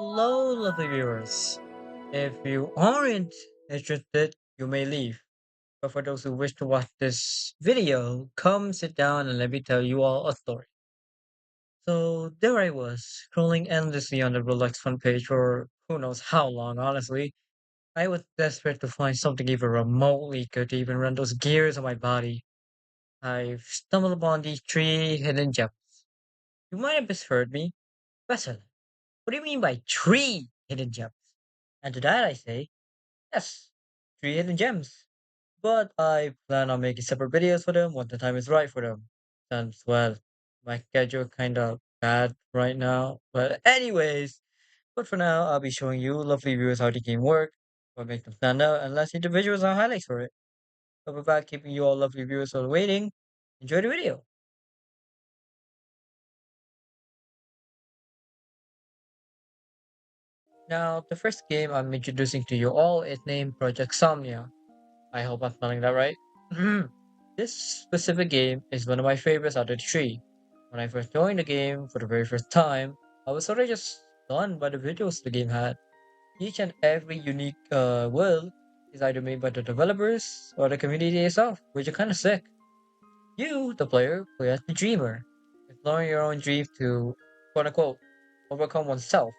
Hello, lovely viewers. If you aren't interested, you may leave. But for those who wish to watch this video, come sit down and let me tell you all a story. So there I was, scrolling endlessly on the Rolex front page for who knows how long, honestly. I was desperate to find something even remotely good to even run those gears on my body. I stumbled upon these three hidden gems. You might have misheard me. Vessel, what do you mean by three hidden gems? And to that I say, yes, three hidden gems. But I plan on making separate videos for them when the time is right for them. Since, well, my schedule kind of bad right now. But anyways, but for now, I'll be showing you lovely viewers how the game work, what makes them stand out, and let's see the visuals and highlights for it. But without keeping you all lovely viewers all waiting, enjoy the video. Now, the first game I'm introducing to you all is named Project Somnia. I hope I'm spelling that right. This specific game is one of my favorites out of the three. When I first joined the game for the very first time, I was sort of just stunned by the visuals the game had. Each and every unique world is either made by the developers or the community itself, which is kind of sick. You, the player, play as the dreamer, exploring your own dream to quote unquote overcome oneself.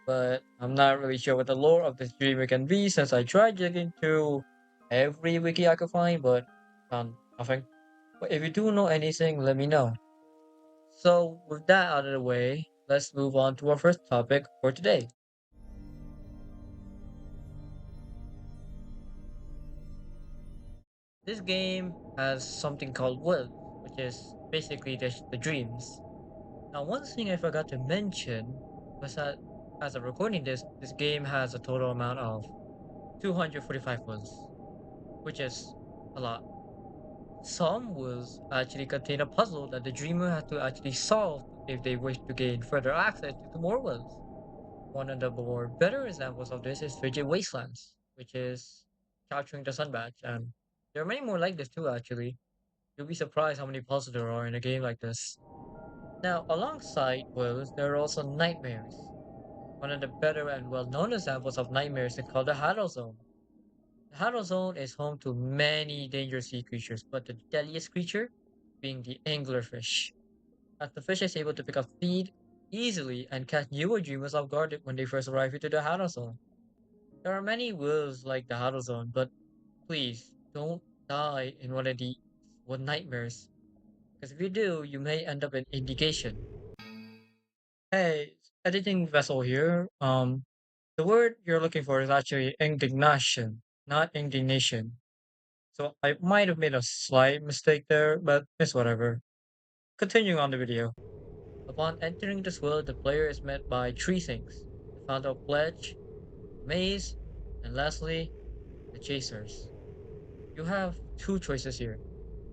But I'm not really sure what the lore of this dreamer can be since I tried digging through every wiki I could find, but found nothing. But if you do know anything, let me know. So, with that out of the way, let's move on to our first topic for today. This game has something called will, which is basically the dreams. Now, one thing I forgot to mention was that as I'm recording this game has a total amount of 245 wills, which is a lot. Some wills actually contain a puzzle that the dreamer has to actually solve if they wish to gain further access to more wills. One of the more better examples of this is Frigid Wastelands, which is capturing the sun badge, and there are many more like this too actually. You'll be surprised how many puzzles there are in a game like this. Now, alongside wills, there are also nightmares. One of the better and well-known examples of nightmares is called the Hattle Zone. The Hattle Zone is home to many dangerous sea creatures, but the deadliest creature being the anglerfish. As the fish is able to pick up feed easily and catch newer dreamers off guard when they first arrive into the Hattle Zone. There are many wills like the Hattle Zone, but please don't die in one of these one nightmares, because if you do, you may end up in indication. Hey, editing vessel here. The word you're looking for is actually indignation, not indignation. So I might have made a slight mistake there, but it's whatever. Continuing on the video. Upon entering this world, the player is met by three things: the Fountain of Pledge, Maze, and lastly, the Chasers. You have two choices here.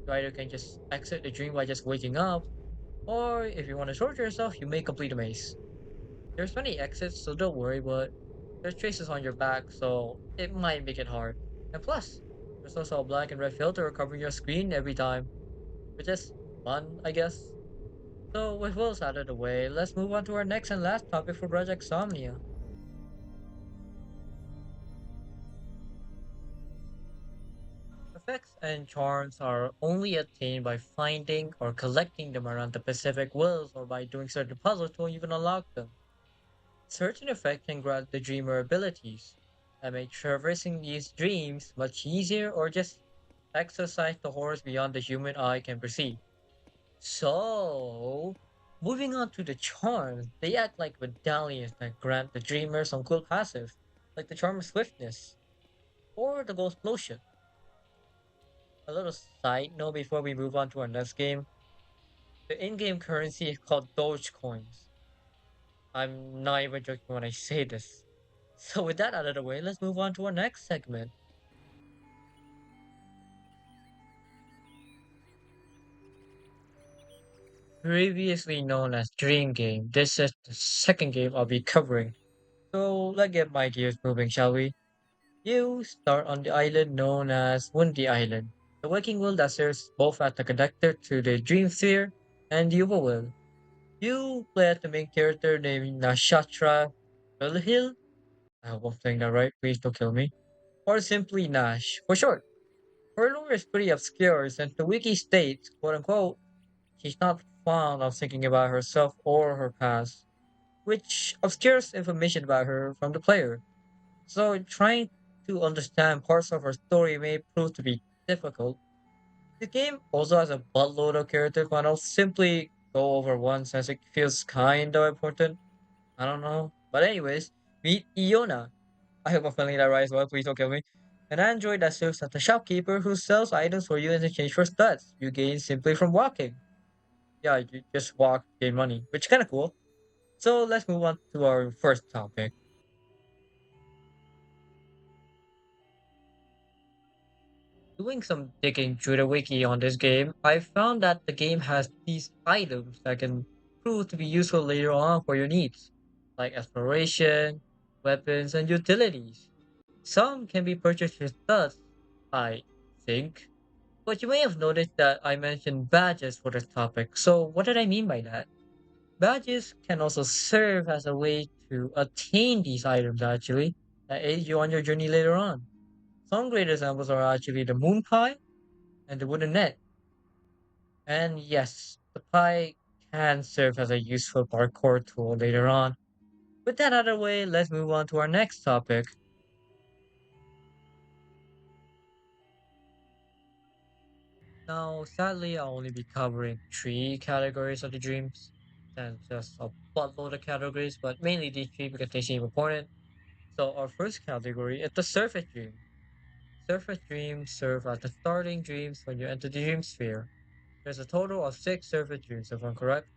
You either can just exit the dream by just waking up, or if you want to torture yourself, you may complete the maze. There's many exits, so don't worry, but there's traces on your back, so it might make it hard. And plus, there's also a black and red filter covering your screen every time, which is fun, I guess. So, with Will's out of the way, let's move on to our next and last topic for Project Somnia. Effects and charms are only attained by finding or collecting them around the specific wills or by doing certain puzzles to even unlock them. Certain effects can grant the dreamer abilities that make traversing these dreams much easier or just exercise the horrors beyond the human eye can perceive. So, moving on to the charms, they act like medallions that grant the dreamer some cool passive, like the charm of swiftness or the ghost explosion. A little side note before we move on to our next game: the in-game currency is called Doge coins. I'm not even joking when I say this. So with that out of the way, let's move on to our next segment. Previously known as Dream Game, this is the second game I'll be covering. So let's get my gears moving, shall we? You start on the island known as Windy Island, the working world that serves both as the conductor to the Dreamsphere and the overworld. You play as the main character named Nashatra, Hill? I hope I'm saying that right, please don't kill me. Or simply Nash, for short. Her lore is pretty obscure since the wiki states, quote unquote, she's not fond of thinking about herself or her past, which obscures information about her from the player. So trying to understand parts of her story may prove to be difficult. The game also has a buttload of characters, but I'll simply go over one since it feels kind of important. I don't know. But anyways, meet Iona. I hope I'm spelling that right as well, please don't kill me. An android that serves as a shopkeeper who sells items for you in exchange for studs you gain simply from walking. Yeah, you just walk, gain money, which is kind of cool. So let's move on to our first topic. Doing some digging through the wiki on this game, I found that the game has these items that can prove to be useful later on for your needs, like exploration, weapons, and utilities. Some can be purchased with studs, I think, but you may have noticed that I mentioned badges for this topic. So what did I mean by that? Badges can also serve as a way to attain these items actually, that aid you on your journey later on. Some great examples are actually the moon pie and the wooden net. And yes, the pie can serve as a useful parkour tool later on. With that out of the way, let's move on to our next topic. Now, sadly, I'll only be covering three categories of the dreams, and just a buttload of categories, but mainly these three because they seem important. So, our first category is the surface dream. Surface dreams serve as the starting dreams when you enter the dream sphere. There's a total of six surface dreams, if I'm correct.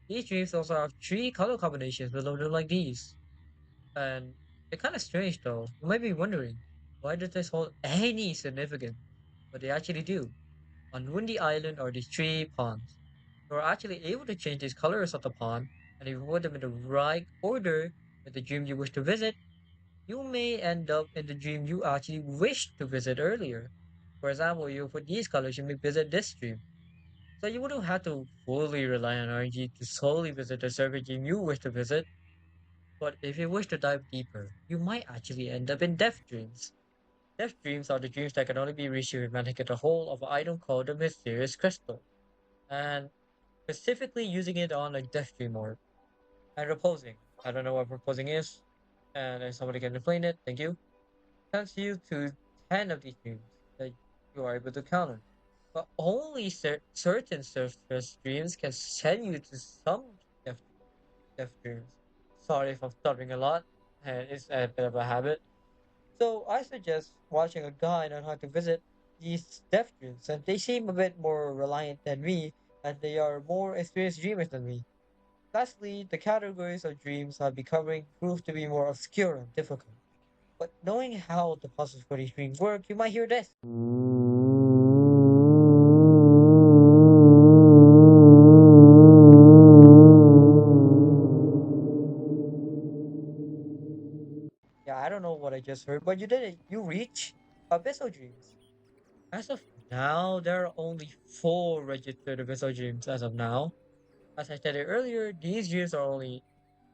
These dreams also have three color combinations below them like these. And they're kind of strange though. You might be wondering, why does this hold any significance? But they actually do. On Windy Island are these three ponds. You are actually able to change these colors of the pond, and if you put them in the right order with the dream you wish to visit, you may end up in the dream you actually wished to visit earlier. For example, you put these colors, you may visit this dream. So you wouldn't have to fully rely on RNG to solely visit the server dream you wish to visit. But if you wish to dive deeper, you might actually end up in death dreams. Death dreams are the dreams that can only be reached if you manage to get a hold of an item called the Mysterious Crystal, and specifically using it on a death dream orb. And reposing. I don't know what reposing is, and if somebody can explain it, thank you. Sends you to 10 of these dreams that you are able to counter. But only certain surface dreams can send you to some death, death dreams. Sorry if I'm stuttering a lot, and it's a bit of a habit. So I suggest watching a guide on how to visit these death dreams, and they seem a bit more reliant than me, and they are more experienced dreamers than me. Lastly, the categories of dreams I'll be covering prove to be more obscure and difficult. But knowing how the puzzles for these dreams work, you might hear this. Yeah, I don't know what I just heard, but you did it. You reach Abyssal Dreams. As of now, there are only four registered Abyssal Dreams as of now. As I stated earlier, these dreams are only,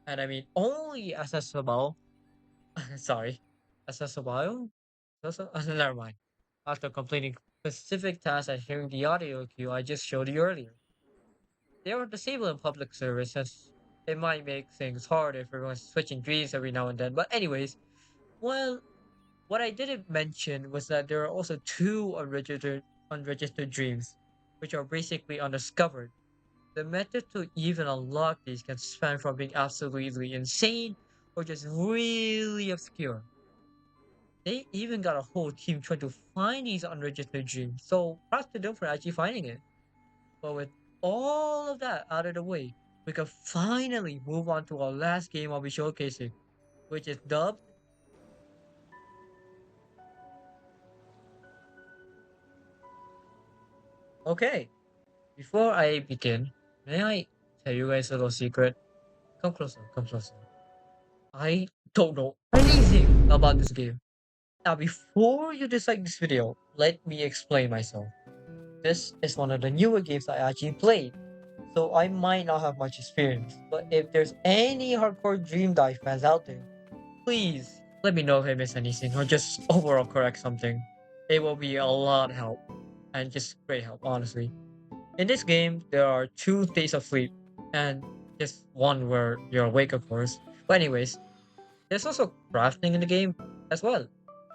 and I mean only accessible, sorry, accessible? Never mind. After completing specific tasks and hearing the audio cue I just showed you earlier. They are disabled in public service as it might make things hard if everyone's switching dreams every now and then. But anyways, well, what I didn't mention was that there are also two unregistered dreams, which are basically undiscovered. The method to even unlock these can span from being absolutely insane or just really obscure. They even got a whole team trying to find these unregistered dreams, so props to them for actually finding it. But with all of that out of the way, we can finally move on to our last game I'll be showcasing, which is dubbed. Okay, before I begin, may I tell you guys a little secret? Come closer, come closer. I don't know anything about this game. Now, before you dislike this video, let me explain myself. This is one of the newer games I actually played. so I might not have much experience. But if there's any hardcore Dream Dive fans out there, please let me know if I miss anything or just overall correct something. It will be a lot of help and just great help, honestly. In this game, there are two states of sleep and just one where you're awake, of course. But anyways, there's also crafting in the game as well.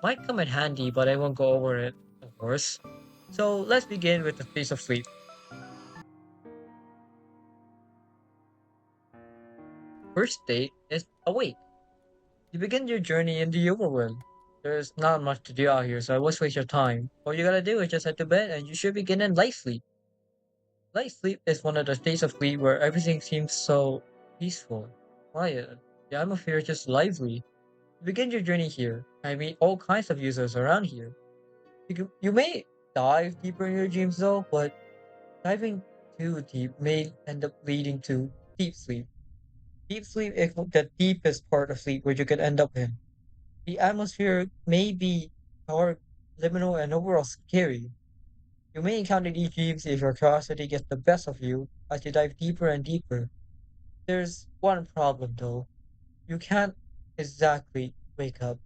Might come in handy, but I won't go over it, of course. So let's begin with the state of sleep. First state is awake. You begin your journey in the overworld. There's not much to do out here, so I won't waste your time. All you gotta do is just head to bed and you should begin in light sleep. Light sleep is one of the states of sleep where everything seems so peaceful, quiet. The atmosphere is just lively. You begin your journey here and meet all kinds of users around here. You may dive deeper in your dreams though, but diving too deep may end up leading to deep sleep. Deep sleep is the deepest part of sleep where you could end up in. The atmosphere may be dark, liminal, and overall scary. You may encounter these dreams if your curiosity gets the best of you as you dive deeper and deeper. There's one problem though. You can't exactly wake up.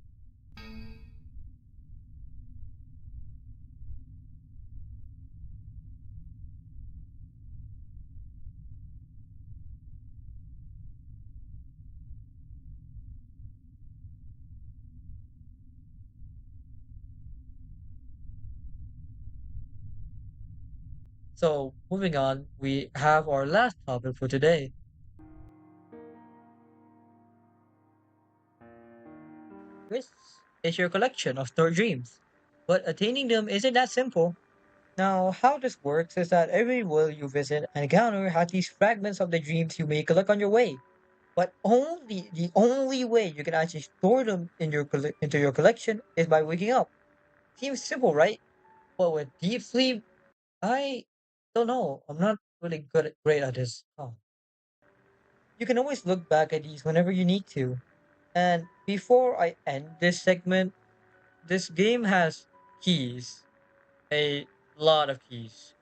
So, moving on, we have our last topic for today. This is your collection of stored dreams. But attaining them isn't that simple. Now, how this works is that every world you visit and encounter has these fragments of the dreams you may collect on your way. But only the only way you can actually store them in into your collection is by waking up. Seems simple, right? But with deep sleep, I don't know. I'm not really great at this. Oh. You can always look back at these whenever you need to. And before I end this segment, this game has keys. A lot of keys.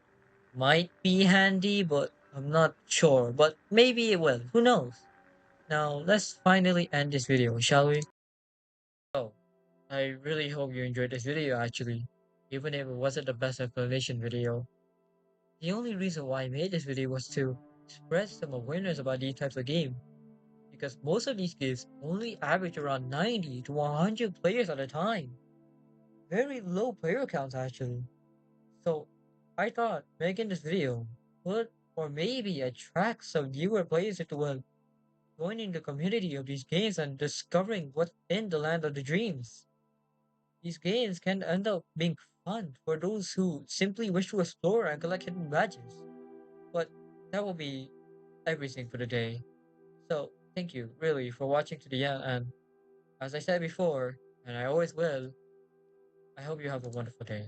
Might be handy, but I'm not sure. But maybe it will. Who knows? Now, let's finally end this video, shall we? Oh, I really hope you enjoyed this video actually, even if it wasn't the best explanation video. The only reason why I made this video was to spread some awareness about these types of games, because most of these games only average around 90 to 100 players at a time. Very low player counts actually. So I thought making this video would or maybe attract some newer players into joining the community of these games and discovering what's in the land of the dreams. These games can end up being fun for those who simply wish to explore and collect hidden badges. But that will be everything for the day. So thank you really for watching to the end, and as I said before, and I always will, I hope you have a wonderful day.